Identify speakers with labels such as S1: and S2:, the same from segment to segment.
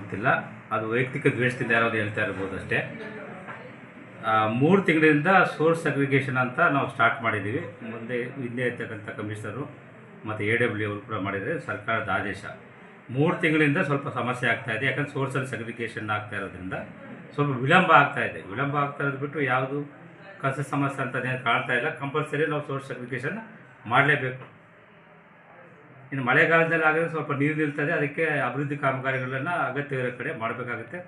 S1: ಗೊತ್ತಿಲ್ಲ, ಅದು ವೈಯಕ್ತಿಕ ದ್ವೇಷದಿಂದ ಯಾರಾದ್ರು ಹೇಳ್ತಾ ಇರ್ಬೋದು ಅಷ್ಟೇ. 3 ತಿಂಗಳಿಂದ ಸೋರ್ಸ್ ಅಗ್ರಿಗೇಷನ್ ಅಂತ ನಾವು ಸ್ಟಾರ್ಟ್ ಮಾಡಿದ್ದೀವಿ. ಮುಂದೆ ಹಿಂದೆ ಇರ್ತಕ್ಕಂಥ ಕಮಿಷನರು ಮತ್ತು AW ಅವರು ಕೂಡ ಮಾಡಿದರೆ ಸರ್ಕಾರದ ಆದೇಶ. 3 ತಿಂಗಳಿಂದ ಸ್ವಲ್ಪ ಸಮಸ್ಯೆ ಆಗ್ತಾಯಿದೆ. ಯಾಕಂದರೆ ಸೋರ್ಸಲ್ಲಿ ಸಗ್ರಿಗೇಷನ್ ಆಗ್ತಾ ಇರೋದ್ರಿಂದ ಸ್ವಲ್ಪ ವಿಳಂಬ ಆಗ್ತಾಯಿದೆ. ವಿಳಂಬ ಆಗ್ತಾ ಇರೋದು ಬಿಟ್ಟು ಯಾವುದು ಕಸ ಸಮಸ್ಯೆ ಅಂತ ಏನು ಕಾಣ್ತಾ ಇಲ್ಲ. ಕಂಪಲ್ಸರಿ ನಾವು ಸೋರ್ಸ್ ಸಗ್ರಿಗೇಷನ್ ಮಾಡಲೇಬೇಕು. ಇನ್ನು ಮಳೆಗಾಲದಲ್ಲಿ ಆಗಿದ್ರೆ ಸ್ವಲ್ಪ ನೀರು ನಿಲ್ತದೆ, ಅದಕ್ಕೆ ಅಭಿವೃದ್ಧಿ ಕಾಮಗಾರಿಗಳನ್ನು ಅಗತ್ಯ ಇರೋ ಕಡೆ ಮಾಡಬೇಕಾಗುತ್ತೆ.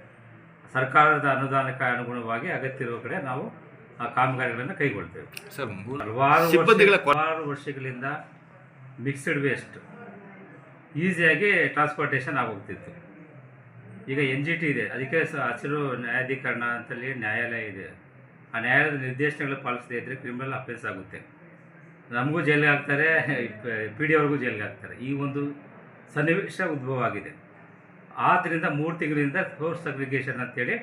S1: ಸರ್ಕಾರದ ಅನುದಾನಕ್ಕೆ ಅನುಗುಣವಾಗಿ ಅಗತ್ಯ ಇರುವ ಕಡೆ ನಾವು ಆ ಕಾಮಗಾರಿಗಳನ್ನು ಕೈಗೊಳ್ತೇವೆ.
S2: ಸರ್,
S1: ಹಲವಾರು ವರ್ಷಗಳಿಂದ ಮಿಕ್ಸ್ಡ್ ವೇಸ್ಟ್ ಈಸಿಯಾಗಿ ಟ್ರಾನ್ಸ್ಪೋರ್ಟೇಷನ್ ಆಗೋಗ್ತಿತ್ತು. ಈಗ NGT ಇದೆ, ಅದಕ್ಕೆ ಹಸಿರು ನ್ಯಾಯಾಧೀಕರಣ ಅಂತೇಳಿ ನ್ಯಾಯಾಲಯ ಇದೆ. ಆ ನ್ಯಾಯಾಲಯದ ನಿರ್ದೇಶನಗಳು ಪಾಲಿಸದೇ ಇದ್ದರೆ ಕ್ರಿಮಿನಲ್ ಅಫೆನ್ಸ್ ಆಗುತ್ತೆ. ನಮಗೂ ಜೈಲಿಗೆ ಹಾಕ್ತಾರೆ, PD ಅವ್ರಿಗೂ ಜೈಲಿಗೆ ಹಾಕ್ತಾರೆ. ಈ ಒಂದು ಸನ್ನಿವೇಶ ಉದ್ಭವ ಆಗಿದೆ. ಆದ್ದರಿಂದ 3 ತಿಂಗಳಿಂದ ಸೋರ್ಸ್ ಅಗ್ರಿಗೇಷನ್ ಅಂತೇಳಿ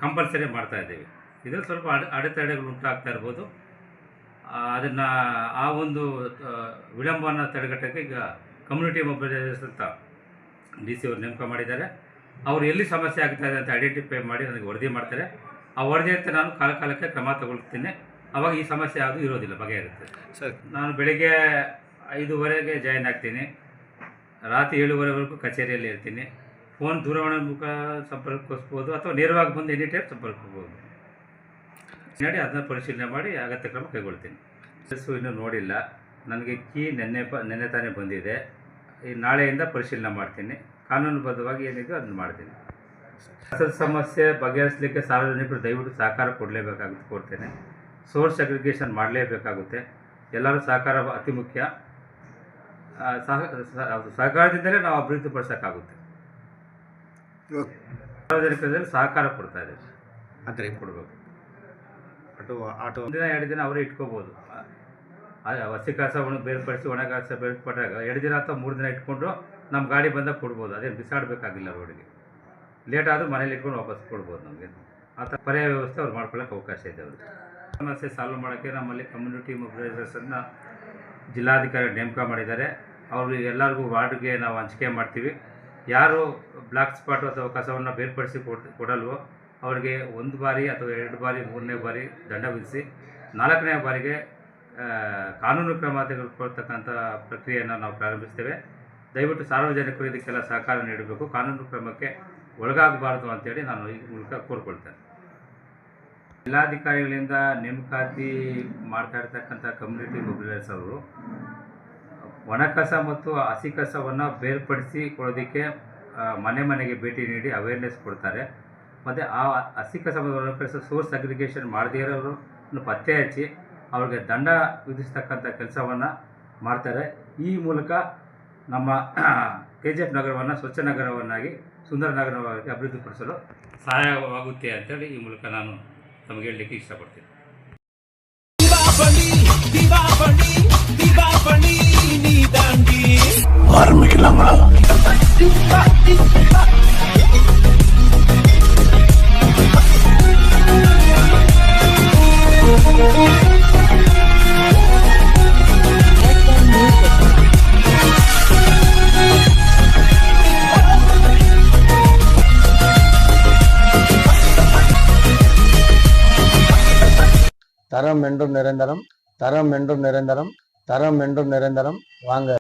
S1: ಕಂಪಲ್ಸರಿ ಮಾಡ್ತಾಯಿದ್ದೀವಿ. ಇದರಲ್ಲಿ ಸ್ವಲ್ಪ ಅಡೆತಡೆಗಳು ಉಂಟಾಗ್ತಾ ಇರ್ಬೋದು. ಅದನ್ನು ಆ ಒಂದು ವಿಳಂಬವನ್ನು ತಡೆಗಟ್ಟೋಕ್ಕೆ ಈಗ ಕಮ್ಯುನಿಟಿ ಮೊಬಿಲೈಸೇಷನ್ ಅಂತ DC ಅವರು ನೇಮಕ ಮಾಡಿದ್ದಾರೆ. ಅವರು ಎಲ್ಲಿ ಸಮಸ್ಯೆ ಆಗ್ತಾಯಿದೆ ಅಂತ ಐಡೆಂಟಿಫೈ ಮಾಡಿ ನನಗೆ ವರದಿ ಮಾಡ್ತಾರೆ. ಆ ವರದಿಯಂತೆ ನಾನು ಕಾಲಕ್ಕೆ ಕ್ರಮ ತಗೊಳ್ತೀನಿ. ಆವಾಗ ಈ ಸಮಸ್ಯೆ ಯಾವುದು ಇರೋದಿಲ್ಲ, ಬಗೆಹರುತ್ತೆ.
S2: ಸರ್,
S1: ನಾನು ಬೆಳಗ್ಗೆ 5:30ಗೆ ಜಾಯಿನ್ ಆಗ್ತೀನಿ, ರಾತ್ರಿ 7:30ವರೆಗೂ ಕಚೇರಿಯಲ್ಲಿ ಇರ್ತೀನಿ. ಫೋನ್ ದೂರವಾಣಿ ಮುಖ ಸಂಪರ್ಕಿಸ್ಬೋದು ಅಥವಾ ನೇರವಾಗಿ ಬಂದು ಎನಿ ಟೈಮ್ ಸಂಪರ್ಕಿಸ್ಬೋದು. ನೋಡಿ ಅದನ್ನ ಪರಿಶೀಲನೆ ಮಾಡಿ ಅಗತ್ಯ ಕ್ರಮ ಕೈಗೊಳ್ತೀನಿ. ಇನ್ನೂ ನೋಡಿಲ್ಲ, ನನಗೆ ನೆನ್ನೆ ತಾನೇ ಬಂದಿದೆ. ಈ ನಾಳೆಯಿಂದ ಪರಿಶೀಲನೆ ಮಾಡ್ತೀನಿ. ಕಾನೂನುಬದ್ಧವಾಗಿ ಏನಿದೆ ಅದನ್ನು ಮಾಡ್ತೀನಿ. ಕಸದ ಸಮಸ್ಯೆ ಬಗೆಹರಿಸಲಿಕ್ಕೆ ಸಾರ್ವಜನಿಕರು ದಯವಿಟ್ಟು ಸಹಕಾರ ಕೊಡ್ತೇನೆ. ಸೋರ್ಸ್ ಅಗ್ರಿಗೇಷನ್ ಮಾಡಲೇಬೇಕಾಗುತ್ತೆ. ಎಲ್ಲರೂ ಸಹಕಾರ ಅತಿ ಮುಖ್ಯ. ಸಹಕಾರದಿಂದಲೇ ನಾವು ಅಭಿವೃದ್ಧಿ ಪಡಿಸೋಕ್ಕಾಗುತ್ತೆ. ಸಾರ್ವಜನಿಕರಲ್ಲಿ ಸಹಕಾರ ಕೊಡ್ತಾ ಇದೆ,
S2: ಅಂದರೆ
S1: ಕೊಡಬೇಕು.
S2: ಆಟೋ
S1: ಒಂದಿನ 2 ದಿನ ಅವರೇ ಇಟ್ಕೋಬೋದು. ಹಸಿ ಕಸವನ್ನು ಬೇರ್ಪಡಿಸಿ ಒಣ ಕಸ ಬೇರ್ಪಟ್ಟಾಗ 2 ದಿನ ಅಥವಾ 3 ದಿನ ಇಟ್ಕೊಂಡು ನಮ್ಮ ಗಾಡಿ ಬಂದಾಗ ಕೊಡ್ಬೋದು. ಅದೇನು ಬಿಸಾಡಬೇಕಾಗಿಲ್ಲ. ರೋಡಿಗೆ ಲೇಟ್ ಆದರೂ ಮನೇಲಿ ಇಟ್ಕೊಂಡು ವಾಪಸ್ ಕೊಡ್ಬೋದು. ನಮಗೆ ಆ ಥರ ಪರ್ಯಾಯ ವ್ಯವಸ್ಥೆ ಅವ್ರು ಮಾಡ್ಕೊಳ್ಳೋಕೆ ಅವಕಾಶ ಇದೆ. ಅವ್ರಿಗೆ ಸಮಸ್ಯೆ ಸಾಲ್ವ್ ಮಾಡೋಕ್ಕೆ ನಮ್ಮಲ್ಲಿ ಕಮ್ಯುನಿಟಿ ಮೊಬಿಲೈಸೇಷನ್ನ ಜಿಲ್ಲಾಧಿಕಾರಿ ನೇಮಕ ಮಾಡಿದ್ದಾರೆ. ಅವರು ಎಲ್ಲರಿಗೂ ವಾರ್ಡ್ಗೆ ನಾವು ಹಂಚಿಕೆ ಮಾಡ್ತೀವಿ. ಯಾರು ಬ್ಲಾಕ್ ಸ್ಪಾಟು ಅಥವಾ ಕಸವನ್ನು ಬೇರ್ಪಡಿಸಿ ಕೊಡಲ್ವೋ ಅವರಿಗೆ 1 ಬಾರಿ ಅಥವಾ 2 ಬಾರಿ 3ನೇ ಬಾರಿ ದಂಡ ವಿಧಿಸಿ 4ನೇ ಬಾರಿಗೆ ಕಾನೂನು ಕ್ರಮ ತೆಗೆದುಕೊಳ್ತಕ್ಕಂಥ ಪ್ರಕ್ರಿಯೆಯನ್ನು ನಾವು ಪ್ರಾರಂಭಿಸ್ತೇವೆ. ದಯವಿಟ್ಟು ಸಾರ್ವಜನಿಕರು ಇದಕ್ಕೆಲ್ಲ ಸಹಕಾರ ನೀಡಬೇಕು. ಕಾನೂನು ಕ್ರಮಕ್ಕೆ ಒಳಗಾಗಬಾರ್ದು ಅಂತೇಳಿ ನಾನು ಈ ಮೂಲಕ ಕೋರ್ಕೊಳ್ತೇನೆ. ಜಿಲ್ಲಾಧಿಕಾರಿಗಳಿಂದ ನೇಮಕಾತಿ ಮಾಡ್ತಾ ಇರ್ತಕ್ಕಂಥ ಕಮ್ಯುನಿಟಿ ಮೊಬಿಲೈಸರ್ಸ್ ಅವರು ಒಣ ಕಸ ಮತ್ತು ಹಸಿ ಕಸವನ್ನು ಬೇರ್ಪಡಿಸಿ ಕೊಡೋದಕ್ಕೆ ಮನೆಗೆ ಭೇಟಿ ನೀಡಿ ಅವೇರ್ನೆಸ್ ಕೊಡ್ತಾರೆ. ಮತ್ತು ಆ ಹಸಿ ಕಸವನ್ನು ಬೇರ್ಪಡಿಸಿ ಸೋರ್ಸ್ ಅಗ್ರಿಗೇಷನ್ ಮಾಡದೇ ಇರೋರನ್ನು ಪತ್ತೆ ಹಚ್ಚಿ ಅವ್ರಿಗೆ ದಂಡ ವಿಧಿಸ್ತಕ್ಕಂಥ ಕೆಲಸವನ್ನು ಮಾಡ್ತಾರೆ. ಈ ಮೂಲಕ ನಮ್ಮ KGF ನಗರವನ್ನು ಸ್ವಚ್ಛ ನಗರವನ್ನಾಗಿ ಸುಂದರ ನಗರವಾಗಿ ಅಭಿವೃದ್ಧಿಪಡಿಸಲು ಸಹಾಯವಾಗುತ್ತೆ ಅಂತೇಳಿ ಈ ಮೂಲಕ ನಾನು ತಮಗೆ ಹೇಳಲಿಕ್ಕೆ ಇಷ್ಟಪಡ್ತೀನಿ.
S3: தரம் என்றும் நிரந்தரம், தரம் என்றும் நிரந்தரம், தரம் என்றும் நிரந்தரம். வாங்க.